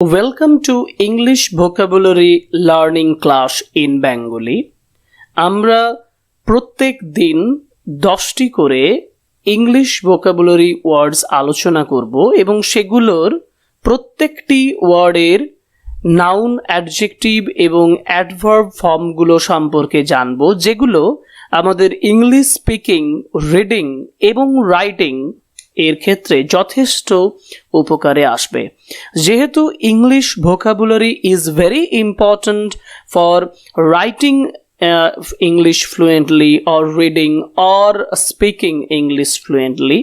Welcome to English Vocabulary Learning Class in Bengali. আমরা প্রত্যেক দিন 10টি করে ইংলিশ ভোকাবুলারি ওয়ার্ডস আলোচনা করব এবং সেগুলোর প্রত্যেকটি ওয়ার্ডের নাউন, অ্যাডজেক্টিভ এবং অ্যাডভার্ব ফর্মগুলো সম্পর্কে জানব, যেগুলো আমাদের ইংলিশ স্পিকিং, রিডিং এবং রাইটিং এর ক্ষেত্রে যথেষ্ট উপকারে আসবে। যেহেতু English vocabulary is very important for writing English fluently or reading or speaking English fluently,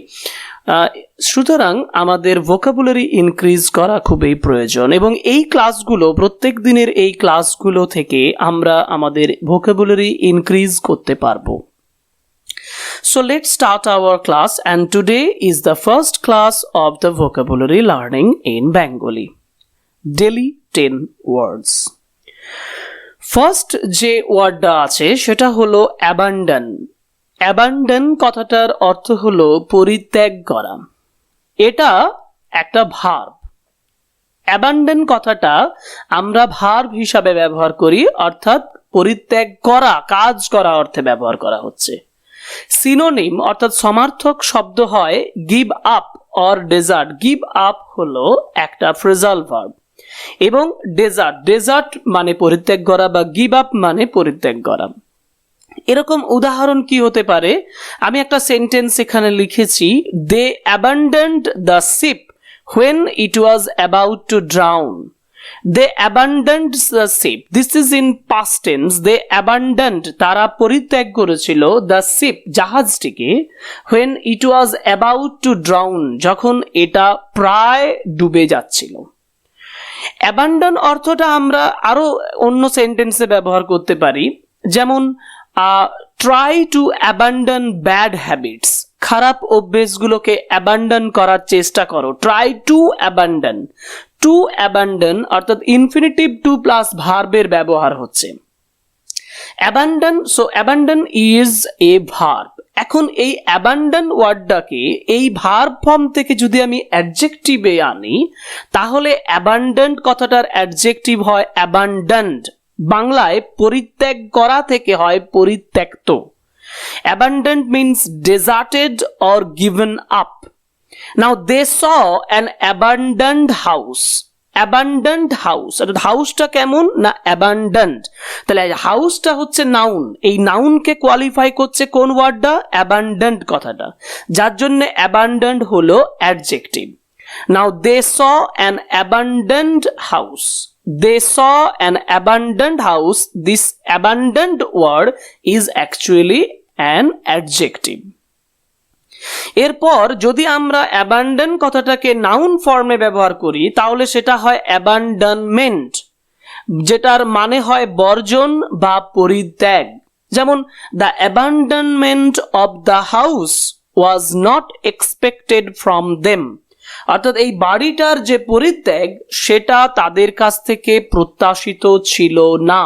সুতরাং আমাদের ভোকাবুলারি ইনক্রিজ করা খুবই প্রয়োজন এবং এই ক্লাসগুলো, প্রত্যেক দিনের এই ক্লাসগুলো থেকে আমরা আমাদের ভোকাবুলারি ইনক্রিজ করতে পারবো। So let's start our class, and today is the first class of the vocabulary learning in Bengali. Daily 10 words. First যে ওয়ার্ডটা আছে সেটা হলো অ্যাবান্ডন। অ্যাবান্ডন কথাটার অর্থ হলো পরিত্যাগ করা। এটা একটা ভার্ব। অ্যাবান্ডন কথাটা আমরা ভার্ব হিসাবে ব্যবহার করি, অর্থাৎ পরিত্যাগ করা, কাজ করা অর্থে ব্যবহার করা হচ্ছে। সিনোনিম অর্থাৎ সমার্থক শব্দ হয় give up or desert. Give up হলো একটা ফ্রেজাল ভার্ব এবং ডেজার্ট মানে পরিত্যাগ করা বা গিভ আপ মানে পরিত্যাগ করা। এরকম উদাহরণ কি হতে পারে? আমি একটা সেন্টেন্স এখানে লিখেছি, they abandoned the ship when it was about to drown. They abandoned the ship. This is in past tense. They abandoned, তারা পরিত্যাগ করেছিল, the ship, জাহাজটিকে, when it was about to drown, যখন এটা প্রায় ডুবে যাচ্ছিল। অ্যাবান্ডন অর্থটা আমরা আরো অন্য সেন্টেন্সে ব্যবহার করতে পারি, যেমন try to abandon bad habits. খারাপ অভ্যেসগুলোকে অ্যাবান্ডন করার চেষ্টা করো। Try to abandon. Two abandon অর্থাৎ ইনফিনিটিভ টু প্লাস ভার্বের ব্যবহার হচ্ছে। Abandon, so abandon is a verb. এখন এই অ্যাবান্ডন ওয়ার্ডটাকে এই ভার্ব ফর্ম থেকে যদি আমি অ্যাডজেক্টিভে আনি, তাহলে অ্যাবান্ডন্ড কথাটার অ্যাডজেক্টিভ হয় অ্যাবান্ডন্ড। বাংলায় পরিত্যাগ করা থেকে হয় পরিত্যক্ত। Abandoned means deserted or given up. Now they saw an abandoned house. Abandoned house, অর্থাৎ হাউসটা কেমন না অ্যাবান্ডন্ড। তাহলে হাউসটা হচ্ছে নাউন, এই নাউনকে কোয়ালিফাই করছে কোন ওয়ার্ডটা? অ্যাবান্ডন্ড কথাটা, যার জন্য অ্যাবান্ডন্ড হলো adjective. Now they saw an abandoned house. They saw an abandoned house. This abandoned word is actually an adjective. এরপর যদি আমরা অ্যাবান্ডন কথাটাকে নাউন ফর্মে ব্যবহার করি, তাহলে সেটা হয় অ্যাবান্ডনমেন্ট, যেটার মানে হয় বর্জন বা পরিত্যাগ। যেমন the abandonment of the house was not expected from them, অর্থাৎ এই বাড়িটার যে পরিত্যাগ সেটা তাদের কাছ থেকে প্রত্যাশিত ছিল না।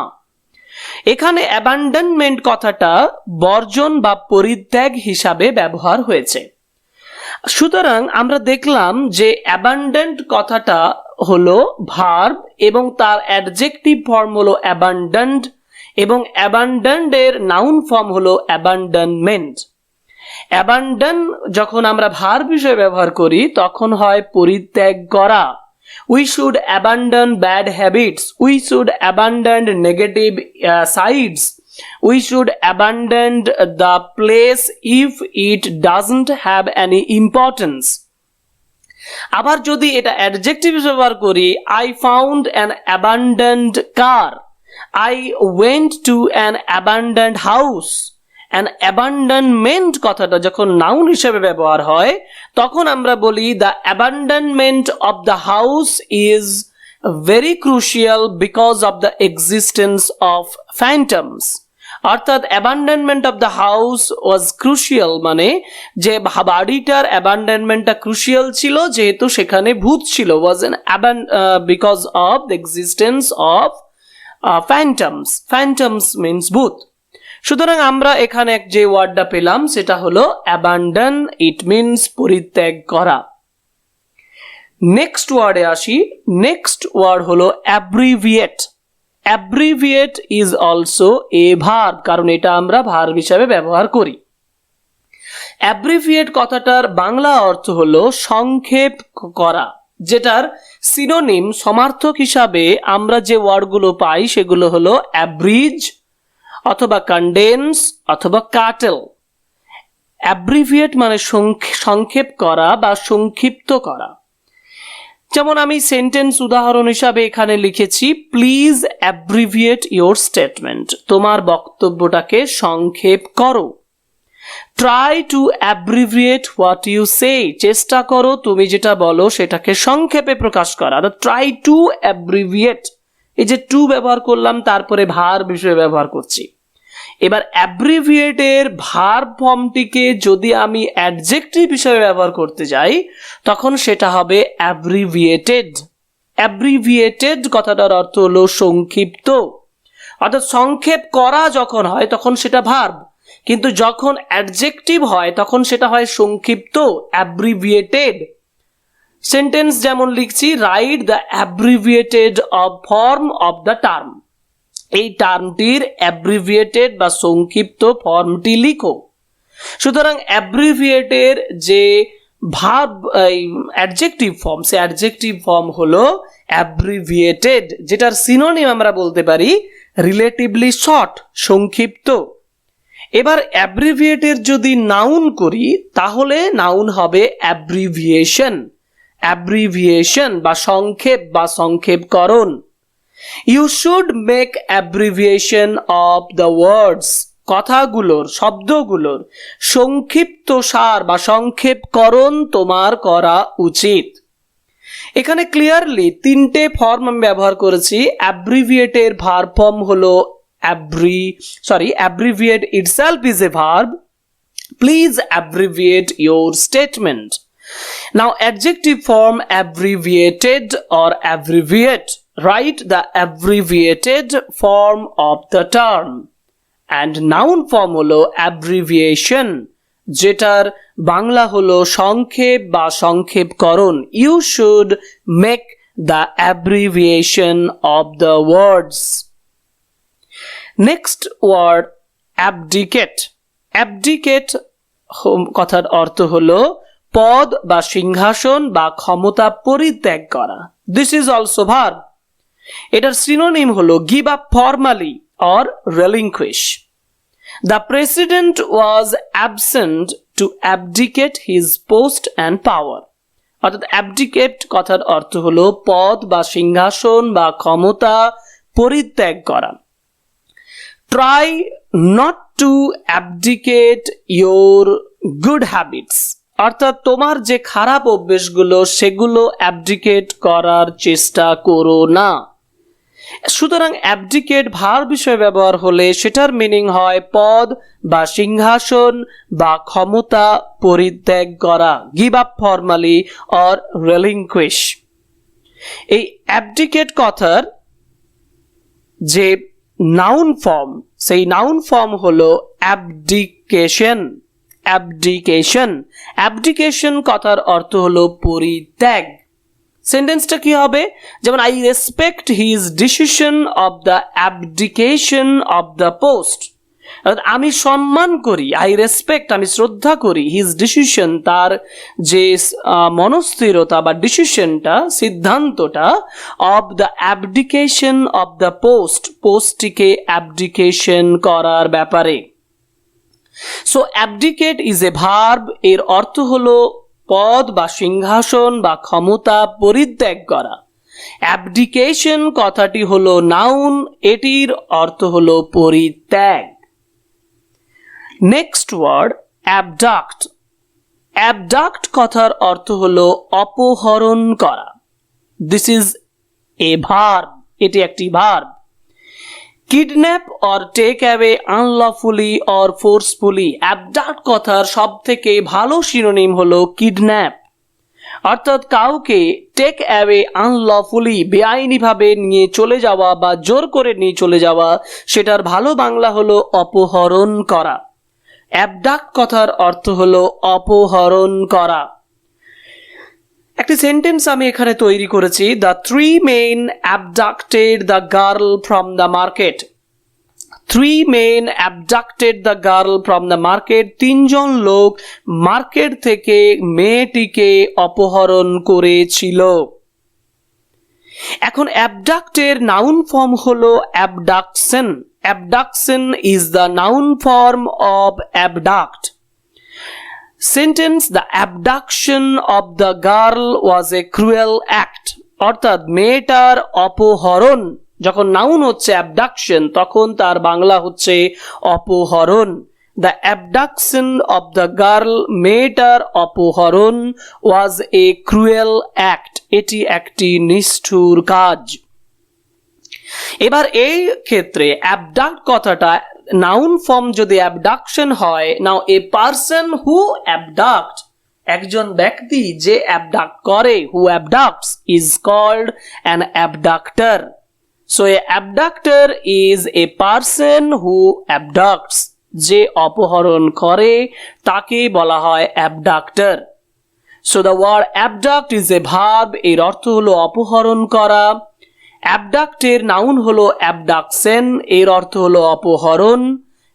এখানে অ্যাবান্ডনমেন্ট কথাটা বর্জন বা পরিত্যাগ হিসাবে ব্যবহার হয়েছে। সুতরাং আমরা দেখলাম যে অ্যাবান্ডন্ড কথাটা হলো ভার্ব এবং তার অ্যাডজেক্টিভ ফর্ম হলো অ্যাবান্ডন্ড এবং অ্যাবান্ডন্ড এর নাউন ফর্ম হলো অ্যাবান্ডনমেন্ট। অ্যাবান্ডন যখন আমরা ভার্ব হিসেবে ব্যবহার করি তখন হয় পরিত্যাগ করা। We should abandon bad habits. We should abandon negative sides. We should abandon the place if it doesn't have any importance. আবার যদি এটা অ্যাডজেক্টিভ হিসেবে ব্যবহার করি, I found an abandoned car. I went to an abandoned house. an abandonment কথাটা যখন noun হিসেবে ব্যবহার হয় তখন আমরা বলি the abandonment of the house is very crucial because of the existence of phantoms. অর্থাৎ abandonment of the house was crucial, মানে যে বাড়িটার abandonmentটা crucial ছিল যেহেতু সেখানে ভূত ছিল, was an because of the existence of phantoms. Phantoms means ভূত। সুতরাং আমরা এখানে যে ওয়ার্ডটা পেলাম সেটা হলো অ্যাবান্ডন। ইট মিনস পরিত্যাগ করা। নেক্সট ওয়ার্ডে আসি। নেক্সট ওয়ার্ড হলো অ্যাব্রিভিয়েট। অ্যাব্রিভিয়েট ইজ অলসো এ ভার্ব, কারণ এটা আমরা ভার্ব হিসাবে ব্যবহার করি। অ্যাব্রিভিয়েট কথাটার বাংলা অর্থ হলো সংক্ষেপ করা, যেটার সিনোনিম সমার্থক হিসাবে আমরা যে ওয়ার্ডগুলো পাই সেগুলো হলো অ্যাব্রিজ অথবা কন্ডেন্স অথবা কাটেল। অ্যাব্রিভিয়েট মানে সংক্ষেপ করা বা সংক্ষিপ্ত করা। যেমন আমি সেন্টেন্স উদাহরণ হিসাবে এখানে লিখেছি, প্লিজ অ্যাব্রিভিয়েট ইয়োর স্টেটমেন্ট, তোমার বক্তব্যটাকে সংক্ষেপ করো। ট্রাই টু অ্যাব্রিভিয়েট হোয়াট ইউ সে, চেষ্টা করো তুমি যেটা বলো সেটাকে সংক্ষেপে প্রকাশ করা। ট্রাই টু অ্যাব্রিভিয়েট, এই যে টু ব্যবহার করলাম, তারপরে ভার্ব হিসেবে ব্যবহার করছি। এবার অ্যাব্রিভিয়েটের ভার্ব ফর্মটিকে যদি আমি অ্যাডজেক্টিভ হিসেবে ব্যবহার করতে যাই তখন সেটা হবে অ্যাব্রিভিয়েটেড। অ্যাব্রিভিয়েটেড কথাটার অর্থ হলো সংক্ষিপ্ত, অর্থাৎ সংক্ষেপ করা যখন হয় তখন সেটা ভার্ব, কিন্তু যখন অ্যাডজেক্টিভ হয় তখন সেটা হয় সংক্ষিপ্ত, অ্যাব্রিভিয়েটেড। সেন্টেন্স যেমন লিখছি, write the abbreviated form of the term, এই টার্মটির অ্যাব্রিভিয়েটেড বা সংক্ষিপ্ত ফর্মটি লিখো। সুতরাং অ্যাব্রিভিয়েটের যে ভার্ব অ্যাডজেক্টিভ ফর্ম, সে অ্যাডজেক্টিভ ফর্ম হলো অ্যাব্রিভিয়েটেড, যেটার সিনোনিম আমরা বলতে পারি রিলেটিভলি শর্ট, সংক্ষিপ্ত। এবার অ্যাব্রিভিয়েটের যদি নাউন করি তাহলে নাউন হবে অ্যাব্রিভিয়েশন। অ্যাব্রিভিয়েশন বা সংক্ষেপ বা সংক্ষেপকরণ। You should make abbreviation of the words, কথাগুলোর, শব্দগুলোর সংক্ষিপ্ত সার বা সংক্ষেপকরণ তোমার করা উচিত। এখানে ক্লিয়ারলি তিনটে ফর্ম আমি ব্যবহার করেছি। অ্যাব্রিভিয়েটের ভার্ব ফর্ম হলো abbreviate itself is a verb. Please abbreviate your statement. Now adjective form abbreviated or abbreviate, write the abbreviated form of the term. And noun form হলো abbreviation, যেটার বাংলা হলো সংক্ষেপ বা সংক্ষেপকরণ। You should make the abbreviation of the words. Next word abdicate. Abdicate কথার অর্থ হলো পদ বা সিংহাসন বা ক্ষমতা পরিত্যাগ করা। This is also verb. এটার সিনোনিম হলো give up formally or relinquish. The president was absent to abdicate his post and power. অর্থাৎ abdicate কথার অর্থ হলো পদ বা সিংহাসন বা ক্ষমতা পরিত্যাগ করা। Try not to abdicate your good habits. অর্থাৎ তোমার যে খারাপ অভ্যেসগুলো সেগুলো অ্যাবডিকেট করার চেষ্টা করো না। সুতরাং অ্যাবডিকেট ভার্ব হিসেবে ব্যবহার হলে সেটার মিনিং হয় পদ বা সিংহাসন বা ক্ষমতা পরিত্যাগ করা, গিভ আপ ফর্মালি অর রেলিংকুইশ। এই অ্যাবডিকেট কথার যে নাউন ফর্ম, সেই নাউন ফর্ম হলো অ্যাবডিকেশন। অ্যাবডিকেশন, অ্যাবডিকেশন কথার অর্থ হলো পরিত্যাগ। সেন্টেন্সটা কি হবে? যেমন I respect his decision of the abdication of the post. আমি সম্মান করি, আই রেসপেক্ট আমি শ্রদ্ধা করি, হিজ ডিসিশন তার যে মনস্থিরতা বা ডিসিশনটা, সিদ্ধান্তটা, of the abdication of the post, পোস্টটিকে অ্যাবডিকেশন করার ব্যাপারে। So abdicate is a verb, এর অর্থ হলো পদ বা সিংহাসন বা ক্ষমতা পরিত্যাগ করা। অ্যাবডিকেশন কথাটি হলো নাউন, এটির অর্থ হলো পরিত্যাগ। Next word abduct. অ্যাবডাক্ট কথার অর্থ হলো অপহরণ করা। দিস ইজ এ ভার্ব, এটি একটি verb. Kidnap or take away unlawfully or forcefully. Abduct কথার সব থেকে ভালো সিনোনিম হলো কিডন্যাপ, অর্থাৎ কাউকে টেক অ্যাওয়ে আনলফুলি বেআইনিভাবে নিয়ে চলে যাওয়া বা জোর করে নিয়ে চলে যাওয়া, সেটার ভালো বাংলা হলো অপহরণ করা। অ্যাবডাক্ট কথার অর্থ হলো অপহরণ করা। একটি সেন্টেন্স আমি এখানে তৈরি করেছি, the three men abducted the girl from the market. Three men abducted the girl from the market, তিনজন লোক মার্কেট থেকে মেয়েটিকে অপহরণ করেছিল। এখন অ্যাবডাক্টের নাউন ফর্ম হলো abduction. Abduction is the noun form of abduct. Sentence, the abduction of the girl was a cruel act, অর্থাৎ মেয়েটার অপহরণ। যখন নাউন হচ্ছে অ্যাবডাকশন তখন তার বাংলা হচ্ছে অপহরণ। The abduction of the girl, মেয়েটার অপহরণ, ওয়াজ এ ক্রুয়েল অ্যাক্ট, এটি একটি নিষ্ঠুর কাজ। এবার এই ক্ষেত্রে অ্যাবডাক্ট কথাটা নাউন ফর্ম যদি অ্যাবডাকশন হয়, নাও এ পারসন হু অ্যাবডাক্ট, একজন ব্যক্তি যে অ্যাবডাক্ট করে, who abducts is called an abductor. So a abductor is a person who abducts, যে অপহরণ করে তাকে বলা হয় abductor. So the word abduct is a verb, এর অর্থ হলো অপহরণ করা। অ্যাবডাক্টের নাউন হলো অ্যাবডাকশন, এর অর্থ হলো অপহরণ।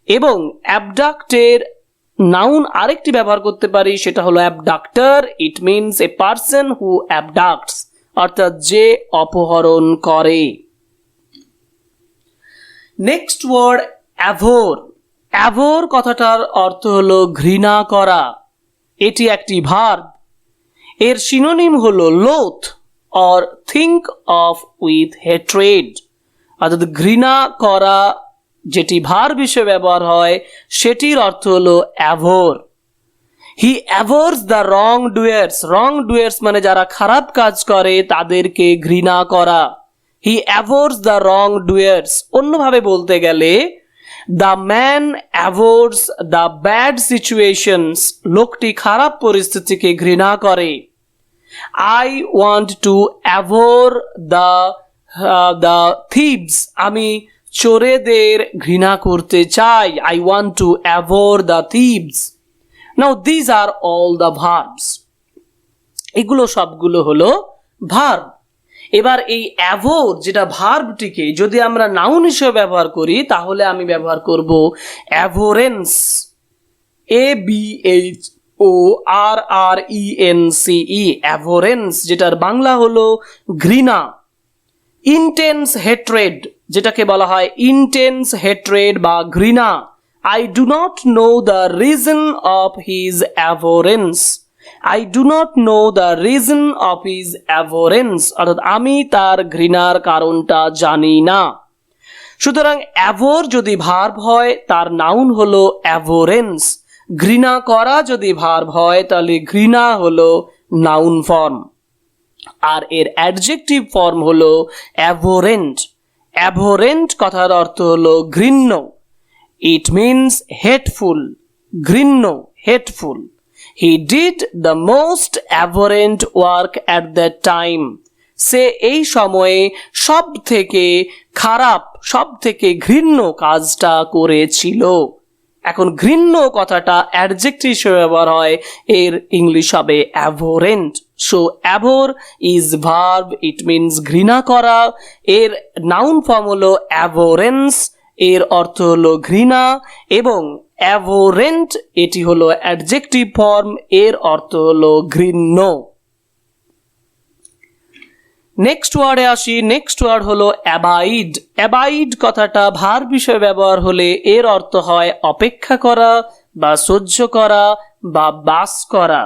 এবং অ্যাবডাক্টের নাউন আরেকটি ব্যবহার করতে পারি, সেটা হলো abductor. It means a person who abducts, অর্থাৎ যে অপহরণ করে। Next word abhor. অ্যাভোর কথাটার অর্থ হলো ঘৃণা করা, এটি একটি ভার্ব। এর সিনোনিম হলো Lodh or think of with hatred, অর্থাৎ ঘৃণা করা যেটি ভার্ব হিসেবে ব্যবহার হয় সেটির অর্থ হলো abhor. He abhors the wrongdoers, wrongdoers মানে যারা খারাপ কাজ করে তাদেরকে ঘৃণা করা। হি অ্যাভোর্স দ্য রং ডুয়ার্স, অন্যভাবে বলতে গেলে the man abhors the bad situations, লোকটি খারাপ পরিস্থিতিকে ঘৃণা করে। I want to abhor the thieves, আমি চোরেদের ঘৃণা করতে চাই। I want to abhor the thieves. Now these are all the verbs. এগুলো সবগুলো হলো ভার্ব। এবার এই অ্যাভোর যেটা ভার্বটিকে যদি আমরা নাউন হিসেবে ব্যবহার করি তাহলে আমি ব্যবহার করব অ্যাভোরেন্স, ABHORRENCE, অ্যাভোরেন্স যেটার বাংলা হলো ঘৃণা। ইন্টেন্স হেট্রেড, যেটাকে বলা হয় ইন্টেন্স হেট্রেড বা ঘৃণা। I do not know the reason of his abhorrence. I do not know the reason of his abhorrence, অর্থাৎ আমি তার ঘৃণার কারণটা জানি না। সুতরাং অ্যাভোর যদি ভার্ব হয় তার নাউন হলো অ্যাভোরেন্স। ঘৃণা করা যদি ভার্ব হয় তাহলে ঘৃণা হলো নাউন ফর্ম, আর এর অ্যাডজেক্টিভ ফর্ম হলো অ্যাভোরেন্ট। অ্যাভোরেন্ট কথার অর্থ হলো ঘৃণ্য। ইট মিনস হেটফুল, ঘৃণ্য, hateful. He did the most abhorrent work at that time, সে এই সময়ে সব থেকে খারাপ, সব থেকে ঘৃণ্য কাজটা করেছিল। এখন ঘৃণ্য কথাটা অ্যাডজেক্টিভ হিসেবে ব্যবহার হয়, এর ইংলিশ হবে abhorrent. So abhor is verb, it means ঘৃণা করা। এর নাউন ফর্ম হলো অ্যাভোরেন্স, এর অর্থ হলো ঘৃণা। এবং অ্যাভোরেন্ট এটি হলো অ্যাডজেক্টিভ ফর্ম, এর অর্থ হলো ঘৃণ্য। নেক্সট ওয়ার্ডে আসি। নেক্সট ওয়ার্ড হলো অ্যাবাইড। অ্যাবাইড কথাটা ভার্ব হিসেবে ব্যবহার হলে এর অর্থ হয় অপেক্ষা করা বা সহ্য করা বা বাস করা।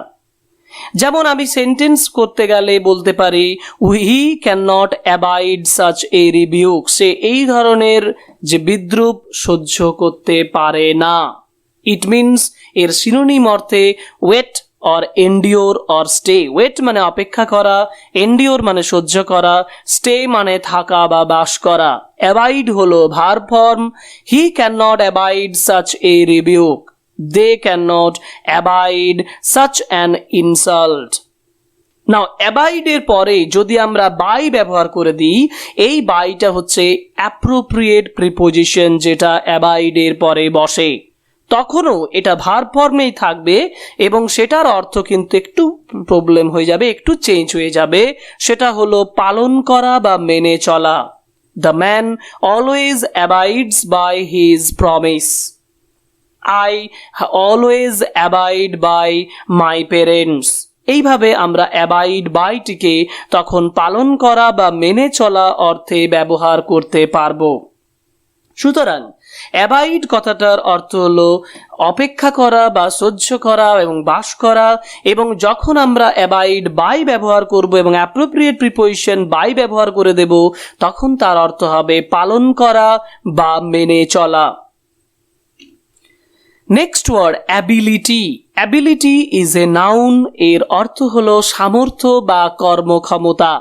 যেমন আমি সেন্টেন্স করতে গেলে বলতে পারি he can not abide such a rebuke, সে এই ধরনের যে বিদ্রূপ সহ্য করতে পারে না। ইট মিনস এর সিনোনিম অর্থে wait or endure or stay. Wait মানে অপেক্ষা করা, এন্ডিওর মানে সহ্য করা, স্টে মানে থাকা বা বাস করা। অ্যাবাইড হলো verb form. He can not abide such a rebuke, they can not abide such an insult. Now অ্যাবাইডের পরে যদি আমরা বাই ব্যবহার করে দিই, এই বাইটা হচ্ছে অ্যাপ্রোপ্রিয়েট প্রিপোজিশন যেটা অ্যাবাইডের পরে বসে। তখনও এটা ভার্ব ফর্মেই থাকবে এবং সেটার অর্থ কিন্তু একটু প্রবলেম হয়ে যাবে, একটু চেঞ্জ হয়ে যাবে। সেটা হলো পালন করা বা মেনে চলা। The man always abides by his promise. I always abide by my parents. এইভাবে আমরা অ্যাবাইড বাইটিকে তখন পালন করা বা মেনে চলা অর্থে ব্যবহার করতে পারবো। সুতরাং অ্যাবাইড কথাটার অর্থ হলো অপেক্ষা করা বা সহ্য করা এবং বাস করা, এবং যখন আমরা অ্যাবাইড বাই ব্যবহার করব এবং অ্যাপ্রোপ্রিয়েট প্রিপোজিশন বাই ব্যবহার করে দেব, তখন তার অর্থ হবে পালন করা বা মেনে চলা। Next word ability. Ability is a noun. এর অর্থ হলো সামর্থ্য বা কর্মক্ষমতা।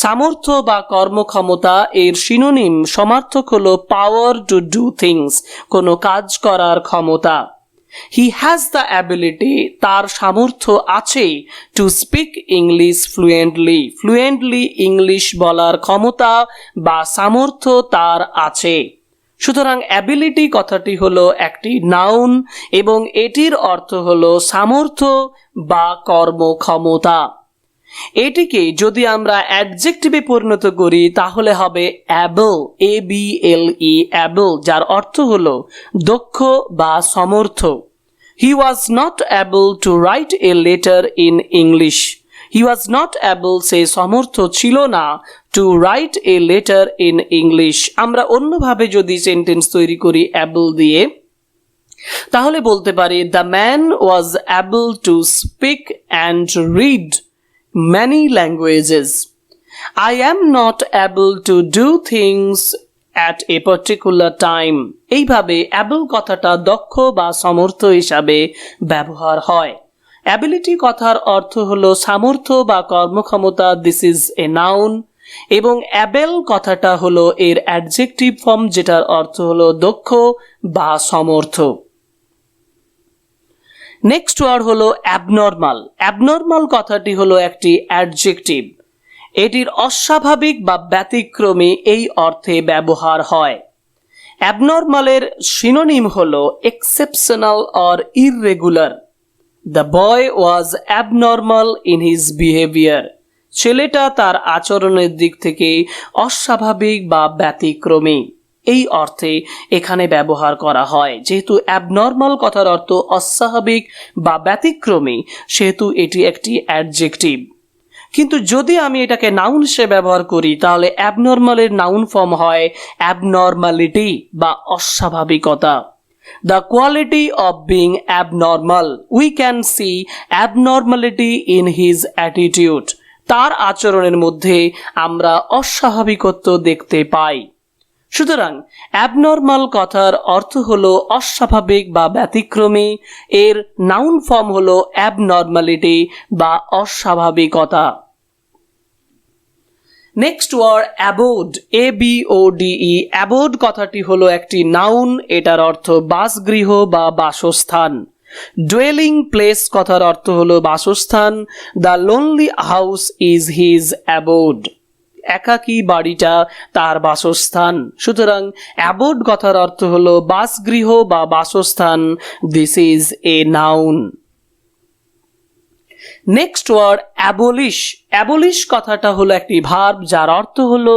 সামর্থ্য বা কর্মক্ষমতা এর সিনোনিম সমার্থক হলো পাওয়ার টু ডু থিংস, কোনো কাজ করার ক্ষমতা। হি হ্যাজ দ্য অ্যাবিলিটি, তার সামর্থ্য আছে, to speak English fluently, fluently English বলার ক্ষমতা বা সামর্থ্য তার আছে। সুতরাং অ্যাবিলিটি কথাটি হলো একটি নাউন এবং এটির অর্থ হলো সামর্থ্য বা কর্মক্ষমতা। এটিকে যদি আমরা অ্যাডজেক্টিভে পরিণত করি তাহলে হবে অ্যাবল, ABLE, অ্যাবল, যার অর্থ হলো দক্ষ বা সমর্থ। He was not able to write a letter in English. He was not able, সে সমর্থ ছিল না, to write a letter in English. আমরা অন্যভাবে যদি সেন্টেন্স তৈরি করি অ্যাবল দিয়ে, তাহলে বলতে পারি the man was able to speak and read many languages. I am not able to do things at a particular time. এইভাবে able কথাটা দক্ষ বা সমর্থ হিসাবে ব্যবহার হয়। অ্যাবিলিটি কথার অর্থ হলো সামর্থ্য বা কর্মক্ষমতা, দিস ইজ এ নাউন, এবং অ্যাবেল কথাটা হলো এর অ্যাডজেক্টিভ ফর্ম, যেটার অর্থ হলো দক্ষ বা সমর্থ। নেক্সট ওয়ার্ড হলো অ্যাবনর্মাল। অ্যাবনর্মাল কথাটি হলো একটি অ্যাডজেক্টিভ। এটির অস্বাভাবিক বা ব্যতিক্রমী এই অর্থে ব্যবহার হয়। অ্যাবনর্মালের সিনোনিম হলো exceptional or irregular. The boy was abnormal in his behaviour. ছেলেটা তার আচরণের দিক থেকে অস্বাভাবিক বা ব্যতিক্রমী, এই অর্থে এখানে ব্যবহার করা হয়। যেহেতু অ্যাবনর্মাল কথার অর্থ অস্বাভাবিক বা ব্যতিক্রমী, সেহেতু এটি একটি অ্যাডজেক্টিভ। কিন্তু যদি আমি এটাকে নাউন হিসেবে ব্যবহার করি তাহলে অ্যাবনর্মালের নাউন ফর্ম হয় অ্যাবনর্মালিটি বা অস্বাভাবিকতা। The quality of being abnormal. We can see abnormality in his attitude. তার আচরণের মধ্যে আমরা অস্বাভাবিকত্ব দেখতে পাই। সুতরাং অ্যাবনর্মাল কথার অর্থ হলো অস্বাভাবিক বা ব্যতিক্রমী। এর নাউন ফর্ম হলো অ্যাবনর্মালিটি বা অস্বাভাবিকতা। Next word abode, ABODE। Abode কথাটি হলো একটি নাউন, এটার অর্থ বাসগৃহ বা বাসস্থান। ডুয়েলিং প্লেস কথার অর্থ হলো বাসস্থান। The lonely house is his abode. একাকী বাড়িটা তার বাসস্থান। সুতরাং অ্যাবোড কথার অর্থ হলো বাসগৃহ বা বাসস্থান। This is a noun. Next word abolish. Abolish কথাটা হলো একটি ভার্ব, যার অর্থ হলো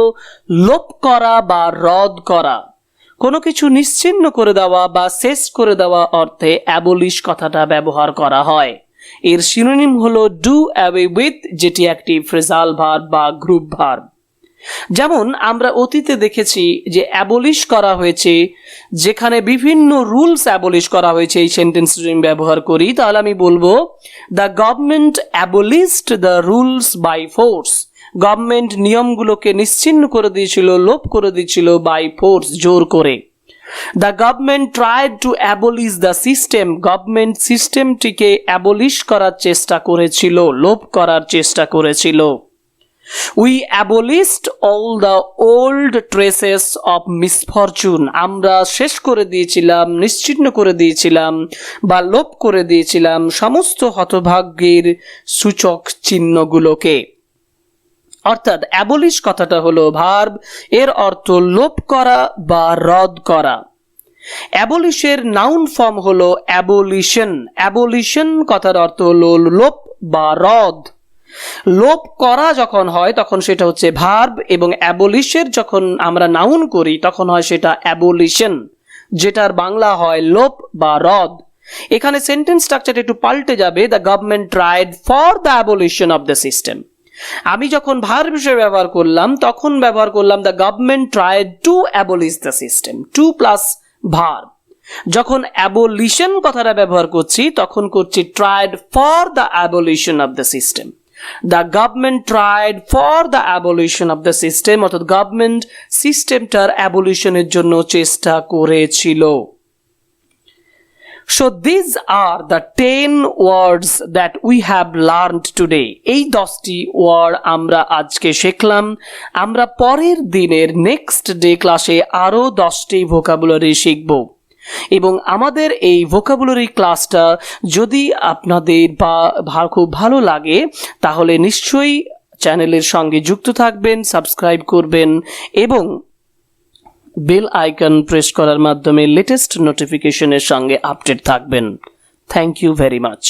লোপ করা বা রদ করা। কোনো কিছু নিশ্চিহ্ন করে দেওয়া বা শেষ করে দেওয়া অর্থে অ্যাবলিশ কথাটা ব্যবহার করা হয়। এর সিনোনিম হলো ডু অ্যাওয়ে উইথ, যেটি একটি ফ্রেজাল ভার্ব বা গ্রুপ ভার্ব। যেমন আমরা অতীতে দেখেছি যে অ্যাবলিশ করা হয়েছে, যেখানে বিভিন্ন রুলস অ্যাবলিশ করা হয়েছে। এই সেন্টেন্স যদি আমি ব্যবহার করি তাহলে আমি বলবো the government abolished the rules by force. Government নিয়মগুলোকে নিশ্চিহ্ন করে দিয়েছিল, লোপ করে দিয়েছিল বাই ফোর্স, জোর করে। The government tried to abolish the system. Government সিস্টেমটিকে অ্যাবলিশ করার চেষ্টা করেছিল, লোপ করার চেষ্টা করেছিল। We abolished all the old traces of misfortune. আমরা শেষ করে দিয়েছিলাম, নিশ্চিহ্ন করে দিয়েছিলাম বা লোপ করে দিয়েছিলাম সমস্ত হতভাগ্যের সূচক চিহ্নগুলোকে। অর্থাৎ অ্যাবলিশ কথাটা হলো ভার্ব, এর অর্থ লোপ করা বা রদ করা। অ্যাবলিশের নাউন ফর্ম হলো অ্যাবলিশন। অ্যাবলিশন কথার অর্থ হলো লোপ বা রদ। লোপ করা যখন হয় তখন সেটা হচ্ছে ভার্ব, এবং অ্যাবলিশের যখন আমরা নাউন করি তখন হয় সেটা অ্যাবলিশন, যেটার বাংলা হয় লোপ বা রদ। এখানে সেন্টেন্স স্ট্রাকচার একটু পাল্টে যাবে, the government tried for the abolition of the system. আমি যখন ভার্ব হিসেবে ব্যবহার করলাম তখন ব্যবহার করলাম the government tried to abolish the system, to plus verb. যখন অ্যাবলিশন কথাটা ব্যবহার করছি তখন করছি tried for the abolition of the system. The government tried for the abolition of the system, অর্থাৎ গভর্নমেন্ট সিস্টেমটার অ্যাবলিশনের জন্য চেষ্টা করেছিল। So these are the 10 words that we have learned today. এই 10টি ওয়ার্ড আমরা আজকে শিখলাম। আমরা পরের দিনের নেক্সট ডে ক্লাসে আরো 10টি ভোকাবুলারি শিখব, এবং আমাদের এই ভোকাবুলারি ক্লাসটা যদি আপনাদের খুব ভালো লাগে তাহলে নিশ্চয়ই চ্যানেলের সঙ্গে যুক্ত থাকবেন, সাবস্ক্রাইব করবেন এবং বেল আইকন প্রেস করার মাধ্যমে লেটেস্ট নোটিফিকেশনের সঙ্গে আপডেট থাকবেন। Thank you very much.